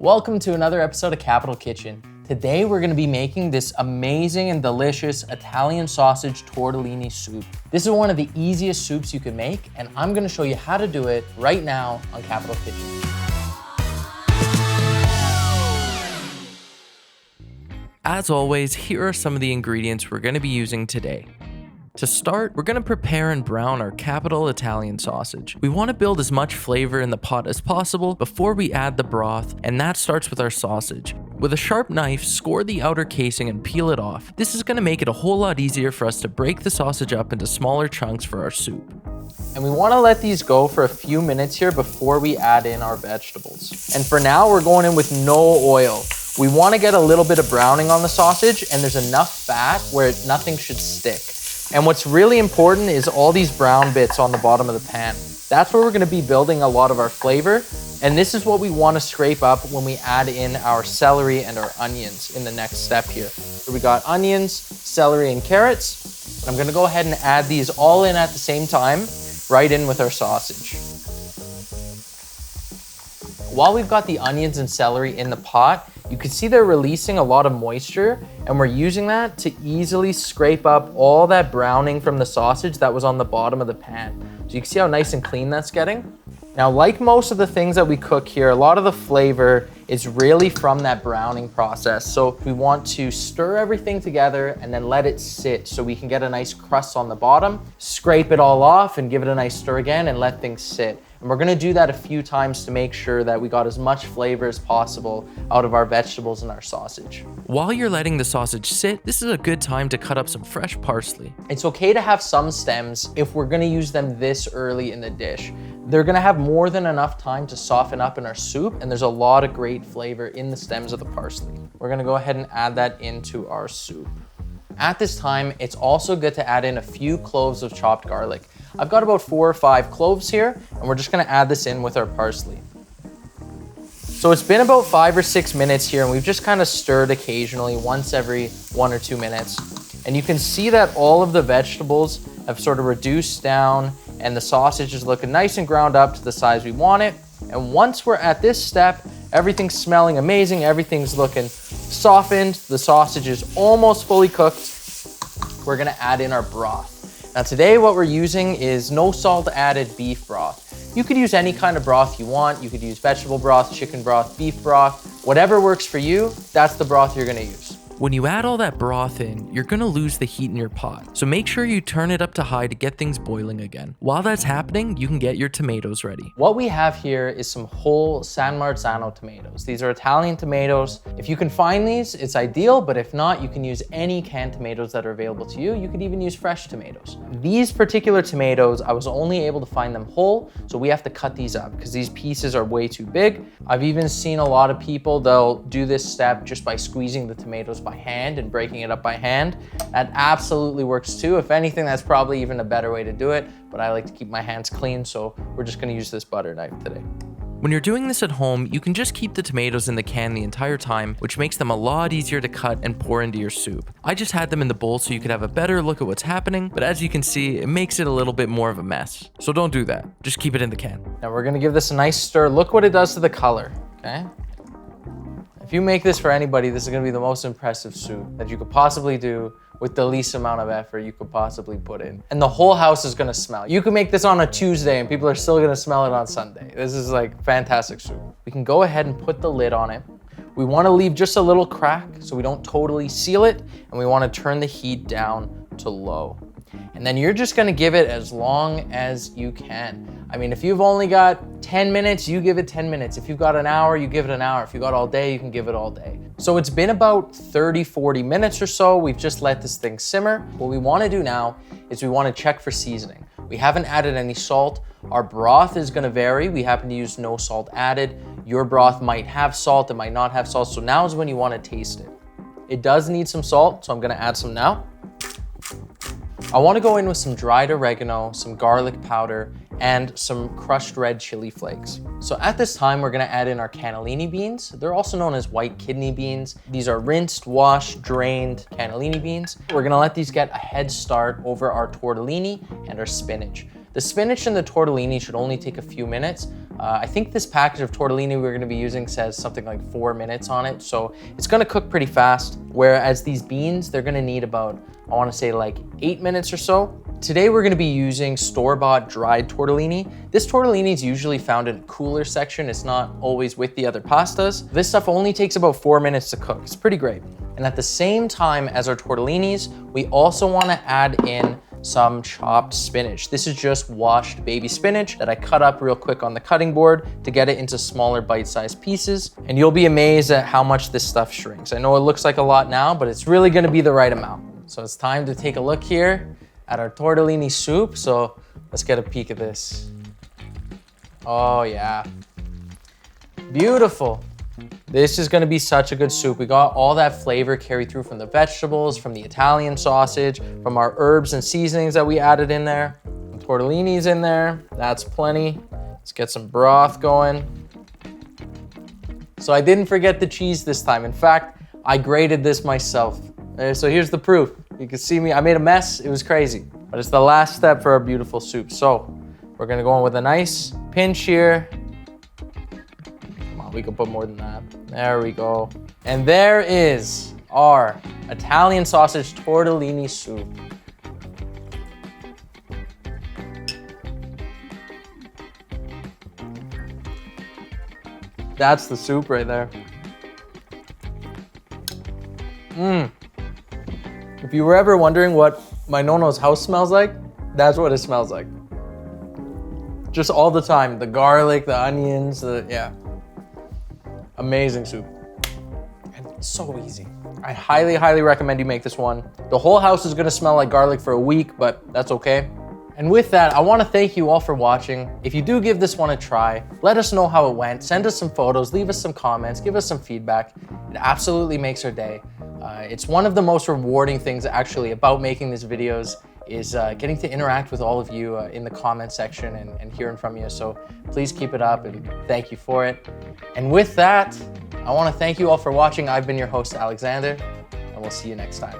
Welcome to another episode of Capital Kitchen. Today we're going to be making this amazing and delicious Italian sausage tortellini soup. This is one of the easiest soups you can make, and I'm going to show you how to do it right now on Capital Kitchen. As always, here are some of the ingredients we're going to be using today. To start, we're going to prepare and brown our capital Italian sausage. We want to build as much flavor in the pot as possible before we add the broth, and that starts with our sausage. With a sharp knife, score the outer casing and peel it off. This is going to make it a whole lot easier for us to break the sausage up into smaller chunks for our soup. And we want to let these go for a few minutes here before we add in our vegetables. And for now, we're going in with no oil. We want to get a little bit of browning on the sausage, and there's enough fat where nothing should stick. And what's really important is all these brown bits on the bottom of the pan. That's where we're going to be building a lot of our flavor. And this is what we want to scrape up when we add in our celery and our onions in the next step here. So we got onions, celery, and carrots. And I'm going to go ahead and add these all in at the same time, right in with our sausage. While we've got the onions and celery in the pot, you can see they're releasing a lot of moisture, and we're using that to easily scrape up all that browning from the sausage that was on the bottom of the pan. So you can see how nice and clean that's getting. Now, like most of the things that we cook here, a lot of the flavor is really from that browning process. So we want to stir everything together and then let it sit so we can get a nice crust on the bottom, scrape it all off and give it a nice stir again and let things sit. And we're gonna do that a few times to make sure that we got as much flavor as possible out of our vegetables and our sausage. While you're letting the sausage sit, this is a good time to cut up some fresh parsley. It's okay to have some stems if we're gonna use them this early in the dish. They're gonna have more than enough time to soften up in our soup, and there's a lot of great flavor in the stems of the parsley. We're gonna go ahead and add that into our soup. At this time, it's also good to add in a few cloves of chopped garlic. I've got about 4 or 5 cloves here, and we're just gonna add this in with our parsley. So it's been about 5 or 6 minutes here, and we've just kind of stirred occasionally, once every 1 or 2 minutes. And you can see that all of the vegetables have sort of reduced down, and the sausage is looking nice and ground up to the size we want it. And once we're at this step, everything's smelling amazing, everything's looking softened, the sausage is almost fully cooked. We're gonna add in our broth. Now today what we're using is no salt added beef broth. You could use any kind of broth you want. You could use vegetable broth, chicken broth, beef broth, whatever works for you, that's the broth you're gonna use. When you add all that broth in, you're gonna lose the heat in your pot. So make sure you turn it up to high to get things boiling again. While that's happening, you can get your tomatoes ready. What we have here is some whole San Marzano tomatoes. These are Italian tomatoes. If you can find these, it's ideal, but if not, you can use any canned tomatoes that are available to you. You could even use fresh tomatoes. These particular tomatoes, I was only able to find them whole, so we have to cut these up because these pieces are way too big. I've even seen a lot of people, they'll do this step just by squeezing the tomatoes by hand and breaking it up by hand. That absolutely works too. If anything, that's probably even a better way to do it, but I like to keep my hands clean, so we're just gonna use this butter knife today. When you're doing this at home, you can just keep the tomatoes in the can the entire time, which makes them a lot easier to cut and pour into your soup. I just had them in the bowl so you could have a better look at what's happening, but as you can see, it makes it a little bit more of a mess. So don't do that, just keep it in the can. Now we're gonna give this a nice stir. Look what it does to the color, okay? If you make this for anybody, this is gonna be the most impressive soup that you could possibly do with the least amount of effort you could possibly put in. And the whole house is gonna smell. You can make this on a Tuesday and people are still gonna smell it on Sunday. This is like fantastic soup. We can go ahead and put the lid on it. We wanna leave just a little crack so we don't totally seal it, and we wanna turn the heat down to low. And then you're just gonna give it as long as you can. I mean, if you've only got 10 minutes, you give it 10 minutes. If you've got an hour, you give it an hour. If you got all day, you can give it all day. So it's been about 30, 40 minutes or so. We've just let this thing simmer. What we wanna do now is we wanna check for seasoning. We haven't added any salt. Our broth is gonna vary. We happen to use no salt added. Your broth might have salt, it might not have salt. So now is when you wanna taste it. It does need some salt, so I'm gonna add some now. I want to go in with some dried oregano, some garlic powder, and some crushed red chili flakes. So at this time, we're gonna add in our cannellini beans. They're also known as white kidney beans. These are rinsed, washed, drained cannellini beans. We're gonna let these get a head start over our tortellini and our spinach. The spinach and the tortellini should only take a few minutes. I think this package of tortellini we're gonna be using says something like 4 minutes on it, so it's gonna cook pretty fast, whereas these beans, they're gonna need about, I wanna say like 8 minutes or so. Today we're gonna be using store-bought dried tortellini. This tortellini is usually found in a cooler section. It's not always with the other pastas. This stuff only takes about 4 minutes to cook. It's pretty great. And at the same time as our tortellinis, we also wanna add in some chopped spinach. This is just washed baby spinach that I cut up real quick on the cutting board to get it into smaller bite-sized pieces. And you'll be amazed at how much this stuff shrinks. I know it looks like a lot now, but it's really gonna be the right amount. So it's time to take a look here at our tortellini soup. So let's get a peek at this. Oh yeah, beautiful. This is gonna be such a good soup. We got all that flavor carried through from the vegetables, from the Italian sausage, from our herbs and seasonings that we added in there. The tortellini's in there, that's plenty. Let's get some broth going. So I didn't forget the cheese this time. In fact, I grated this myself. So here's the proof. You can see me, I made a mess, it was crazy. But it's the last step for our beautiful soup. So we're gonna go in with a nice pinch here. Come on, we can put more than that. There we go. And there is our Italian sausage tortellini soup. That's the soup right there. If you were ever wondering what my nono's house smells like, that's what it smells like. Just all the time. The garlic, the onions, yeah. Amazing soup. And it's so easy. I highly, highly recommend you make this one. The whole house is gonna smell like garlic for a week, but that's okay. And with that, I wanna thank you all for watching. If you do give this one a try, let us know how it went. Send us some photos, leave us some comments, give us some feedback. It absolutely makes our day. It's one of the most rewarding things actually about making these videos is getting to interact with all of you in the comment section and hearing from you. So please keep it up and thank you for it. And with that, I wanna thank you all for watching. I've been your host, Alexander, and we'll see you next time.